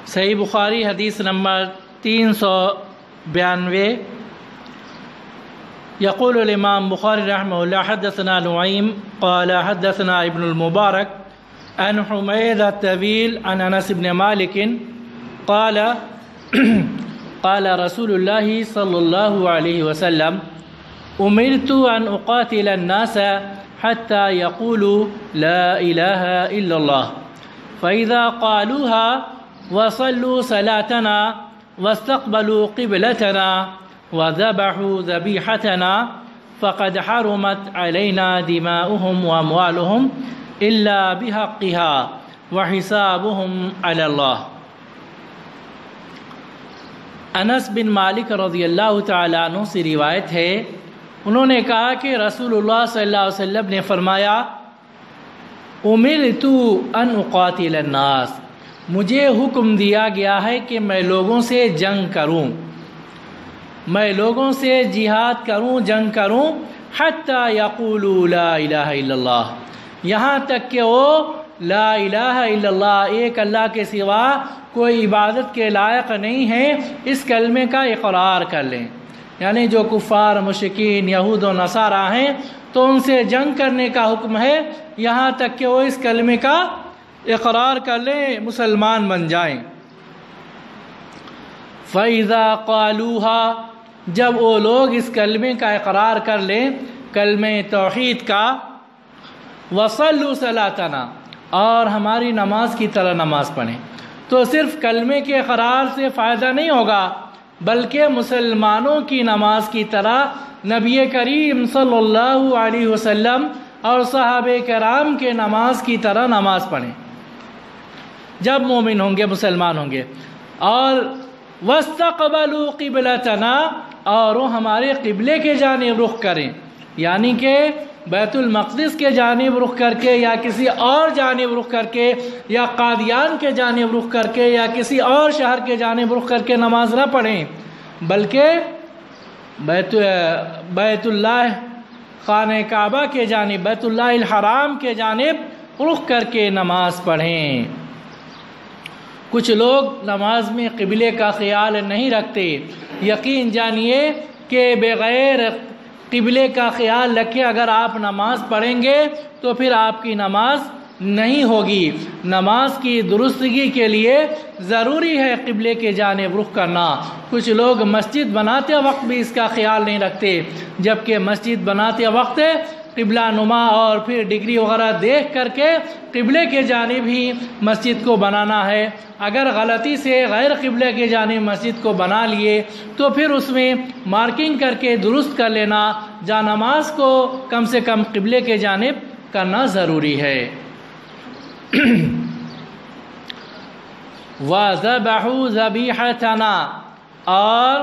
صحیح بخاری حدیث نمبر 392. يقول الإمام بخاري رحمه الله حدثنا نعيم قال حدثنا ابن المبارك عن حميد الطويل عن أنس بن مالك قال قال رسول الله صلى الله عليه وسلم أمرت أن أقاتل الناس حتى يقولوا لا إله إلا الله فإذا قالوها وصلوا صلاتنا واستقبلوا قبلتنا وذبحوا ذبيحتنا فقد حرمت علينا دماؤهم وأموالهم إلا بحقها وحسابهم على الله. انس بن مالک رضی اللہ تعالیٰ عنہ سے روایت ہے، انہوں نے کہا کہ رسول اللہ صلی اللہ علیہ وسلم نے فرمایا امرت ان اقاتل الناس، مجھے حکم دیا گیا ہے کہ میں لوگوں سے جنگ کروں، میں لوگوں سے جہاد کروں، جنگ کروں، حتی یقولوا لا الہ الا اللہ، یہاں تک کہ وہ لا الہ الا اللہ، ایک اللہ کے سوا کوئی عبادت کے لائق نہیں ہے، اس کلمے کا اقرار کر لیں. یعنی جو کفار مشرکین یہود و نصارہ ہیں تو ان سے جنگ کرنے کا حکم ہے یہاں تک کہ وہ اس کلمے کا اقرار کر لیں، مسلمان بن جائیں. فَإِذَا قَالُوهَا، جب وہ لوگ اس کلمے کا اقرار کر لیں، کلمہ توحید کا، وَصَلُّوا صَلَاتَنَا، اور ہماری نماز کی طرح نماز پڑھیں، تو صرف کلمے کے اقرار سے فائدہ نہیں ہوگا بلکہ مسلمانوں کی نماز کی طرح نبی کریم صلی اللہ علیہ وسلم اور صحابہ کرام کے نماز کی طرح نماز پڑھیں جب مومن ہوں گے، مسلمان ہوں گے. اور وَاسْتَقْبَلُوا قِبْلَتَنَا، اور وہ ہمارے قبلے کے جانب رخ کریں، یعنی کہ بیت المقدس کے جانب رخ کر کے یا کسی اور جانب رخ کر کے یا قادیان کے جانب رخ کر کے یا کسی اور شہر کے جانب رخ کر کے نماز نہ پڑھیں بلکہ بیت اللہ خانہ کعبہ کے جانب، بیت اللہ الحرام کے جانب رخ کر کے نماز پڑھیں. کچھ لوگ نماز میں قبلے کا خیال نہیں رکھتے، یقین جانیے کہ بغیر قبلے کا خیال رکھے اگر آپ نماز پڑھیں گے تو پھر آپ کی نماز نہیں ہوگی. نماز کی درستگی کے لیے ضروری ہے قبلے کے جانب رخ کرنا. کچھ لوگ مسجد بناتے وقت بھی اس کا خیال نہیں رکھتے، جبکہ مسجد بناتے وقت قبلہ نما اور پھر ڈگری وغیرہ دیکھ کر کے قبلے کے جانب ہی مسجد کو بنانا ہے. اگر غلطی سے غیر قبلے کے جانب مسجد کو بنا لیے تو پھر اس میں مارکنگ کر کے درست کر لینا، جا نماز کو کم سے کم قبلے کے جانب کرنا ضروری ہے. وَذَبَحُوا ذَبِيحَتَنَا، اور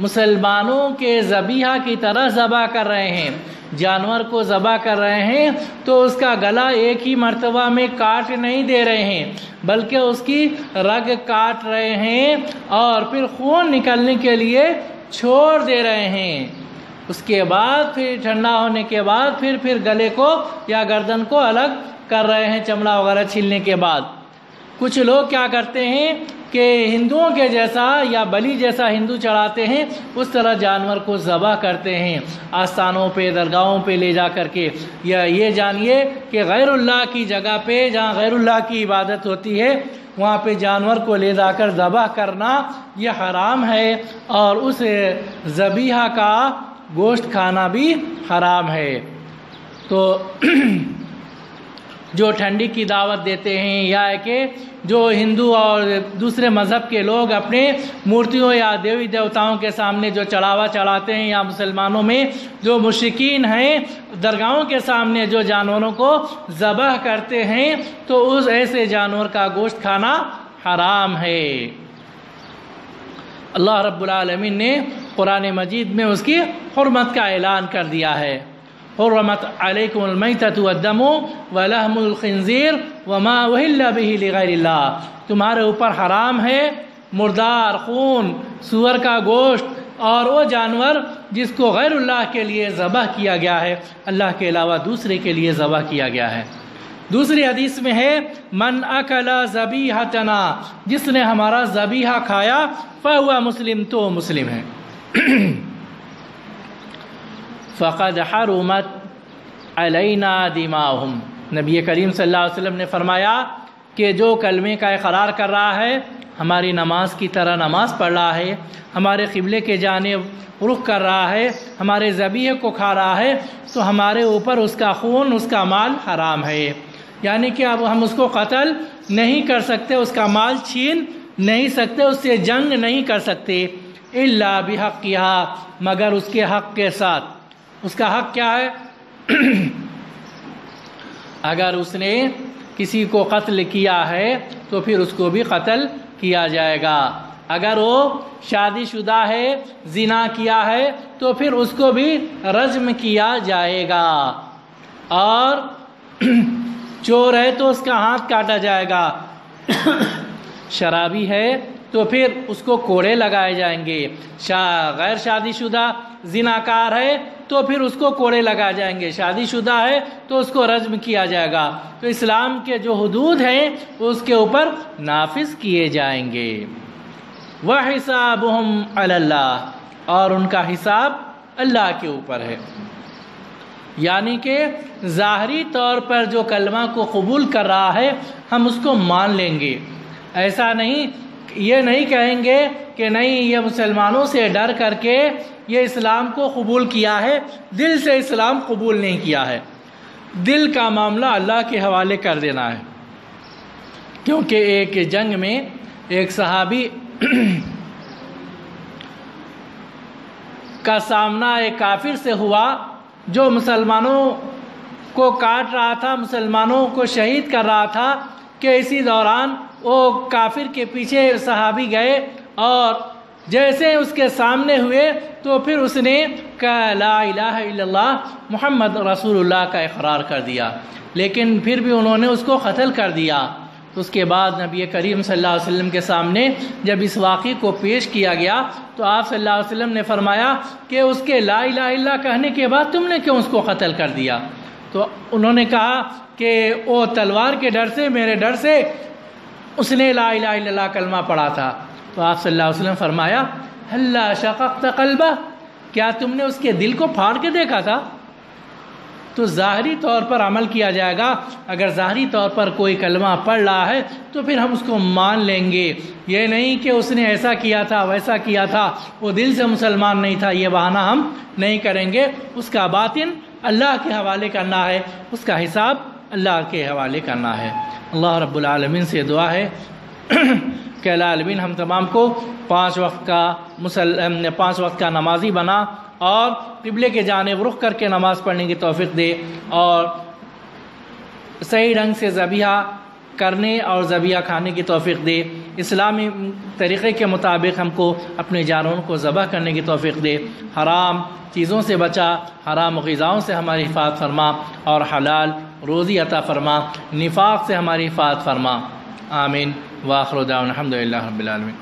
مسلمانوں کے ذبیحہ کی طرح ذبح کر رہے ہیں، جانور کو ذبح کر رہے ہیں تو اس کا گلا ایک ہی مرتبہ میں کاٹ نہیں دے رہے ہیں بلکہ اس کی رگ کاٹ رہے ہیں اور پھر خون نکلنے کے لیے چھوڑ دے رہے ہیں. اس کے بعد پھر ٹھنڈا ہونے کے بعد پھر گلے کو یا گردن کو الگ کر رہے ہیں چمڑا وغیرہ چھیلنے کے بعد. کچھ لوگ کیا کرتے ہیں کہ ہندوؤں کے جیسا یا بلی جیسا ہندو چڑھاتے ہیں، اس طرح جانور کو ذبح کرتے ہیں آستانوں پہ، درگاہوں پہ لے جا کر کے. یا یہ جانیے کہ غیر اللہ کی جگہ پہ جہاں غیر اللہ کی عبادت ہوتی ہے وہاں پہ جانور کو لے جا کر ذبح کرنا یہ حرام ہے، اور اس ذبیحہ کا گوشت کھانا بھی حرام ہے. تو جو ٹھنڈی کی دعوت دیتے ہیں یا کہ جو ہندو اور دوسرے مذہب کے لوگ اپنے مورتیوں یا دیوی دیوتاؤں کے سامنے جو چڑھاوا چڑھاتے ہیں، یا مسلمانوں میں جو مشرکین ہیں درگاہوں کے سامنے جو جانوروں کو ذبح کرتے ہیں تو اس ایسے جانور کا گوشت کھانا حرام ہے. اللہ رب العالمین نے قرآن مجید میں اس کی حرمت کا اعلان کر دیا ہے. حرمت علیکم المیتۃ والدم ولحم الخنزیر وما اہل بہ لغیر اللہ، تمہارے اوپر حرام ہے مردار خون، سور کا گوشت اور وہ جانور جس کو غیر اللہ کے لیے ذبح کیا گیا ہے، اللہ کے علاوہ دوسرے کے لیے ذبح کیا گیا ہے. دوسری حدیث میں ہے من اکل ذبیحتنا، جس نے ہمارا ذبیحہ کھایا فہو مسلم، تو مسلم ہے۔ فقد حرمت علینا دماؤہم، نبی کریم صلی اللہ علیہ وسلم نے فرمایا کہ جو کلمے کا اقرار کر رہا ہے، ہماری نماز کی طرح نماز پڑھ رہا ہے، ہمارے قبلے کے جانب رخ کر رہا ہے، ہمارے ذبیحے کو کھا رہا ہے، تو ہمارے اوپر اس کا خون، اس کا مال حرام ہے۔ یعنی کہ اب ہم اس کو قتل نہیں کر سکتے، اس کا مال چھین نہیں سکتے، اس سے جنگ نہیں کر سکتے، الا بحقها، مگر اس کے حق کے ساتھ۔ اس کا حق کیا ہے؟ اگر اس نے کسی کو قتل کیا ہے تو پھر اس کو بھی قتل کیا جائے گا۔ اگر وہ شادی شدہ ہے، زنا کیا ہے، تو پھر اس کو بھی رجم کیا جائے گا، اور چور ہے تو اس کا ہاتھ کاٹا جائے گا، شرابی ہے تو پھر اس کو کوڑے لگائے جائیں گے، غیر شادی شدہ زناکار ہے تو پھر اس کو کوڑے لگائے جائیں گے، شادی شدہ ہے تو اس کو رجم کیا جائے گا۔ تو اسلام کے جو حدود ہیں وہ اس کے اوپر نافذ کیے جائیں گے۔ وَحِسَابُهُمْ عَلَى اللَّهِ، اور ان کا حساب اللہ کے اوپر ہے۔ یعنی کہ ظاہری طور پر جو کلمہ کو قبول کر رہا ہے ہم اس کو مان لیں گے، ایسا نہیں، یہ نہیں کہیں گے کہ نہیں یہ مسلمانوں سے ڈر کر کے یہ اسلام کو قبول کیا ہے، دل سے اسلام قبول نہیں کیا ہے۔ دل کا معاملہ اللہ کے حوالے کر دینا ہے، کیونکہ ایک جنگ میں ایک صحابی کا سامنا ایک کافر سے ہوا جو مسلمانوں کو کاٹ رہا تھا، مسلمانوں کو شہید کر رہا تھا، کہ اسی دوران وہ کافر کے پیچھے صحابی گئے اور جیسے اس کے سامنے ہوئے تو پھر اس نے کہا لا الہ الا اللہ محمد رسول اللہ کا اقرار کر دیا، لیکن پھر بھی انہوں نے اس کو قتل کر دیا۔ اس کے بعد نبی کریم صلی اللہ علیہ وسلم کے سامنے جب اس واقعے کو پیش کیا گیا تو آپ صلی اللہ علیہ وسلم نے فرمایا کہ اس کے لا الہ الا اللہ کہنے کے بعد تم نے کیوں اس کو قتل کر دیا؟ تو انہوں نے کہا کہ وہ تلوار کے ڈر سے، میرے ڈر سے اس نے لا الہ الا اللہ کلمہ پڑھا تھا۔ تو آپ صلی اللہ علیہ وسلم فرمایا ہلا شققت قلبہ، کیا تم نے اس کے دل کو پھاڑ کے دیکھا تھا؟ تو ظاہری طور پر عمل کیا جائے گا۔ اگر ظاہری طور پر کوئی کلمہ پڑھ رہا ہے تو پھر ہم اس کو مان لیں گے، یہ نہیں کہ اس نے ایسا کیا تھا ویسا کیا تھا، وہ دل سے مسلمان نہیں تھا، یہ بہانہ ہم نہیں کریں گے۔ اس کا باطن اللہ کے حوالے کرنا ہے، اس کا حساب اللہ کے حوالے کرنا ہے۔ اللہ رب العالمین سے دعا ہے کہ اللہ العالمین ہم تمام کو 5 وقت کا نمازی بنا اور قبلے کے جانب رخ کر کے نماز پڑھنے کی توفیق دے، اور صحیح ڈھنگ سے ذبیحہ کرنے اور ذبیحہ کھانے کی توفیق دے، اسلامی طریقے کے مطابق ہم کو اپنے جانوروں کو ذبح کرنے کی توفیق دے، حرام چیزوں سے بچا، حرام غذاؤں سے ہماری حفاظت فرما، اور حلال روزی عطا فرما، نفاق سے ہماری حفاظت فرما، آمین۔ وآخر دعوانا الحمدللہ رب العالمین۔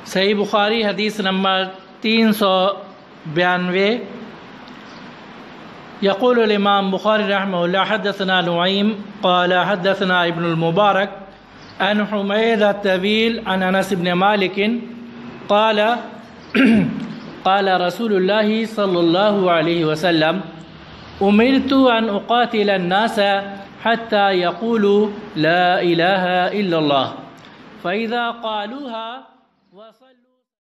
صحیح بخاری حدیث نمبر 392، یقول الامام بخاری رحمہ اللہ حدثنا نعیم قال حدثنا ابن المبارک عن حمید الطویل عن انس بن مالک قال قال رسول اللہ صلی اللہ علیہ وسلم امرت ان اقاتل الناس حتى يقولوا لا الہ الا اللہ فاذا قالوها وصلوا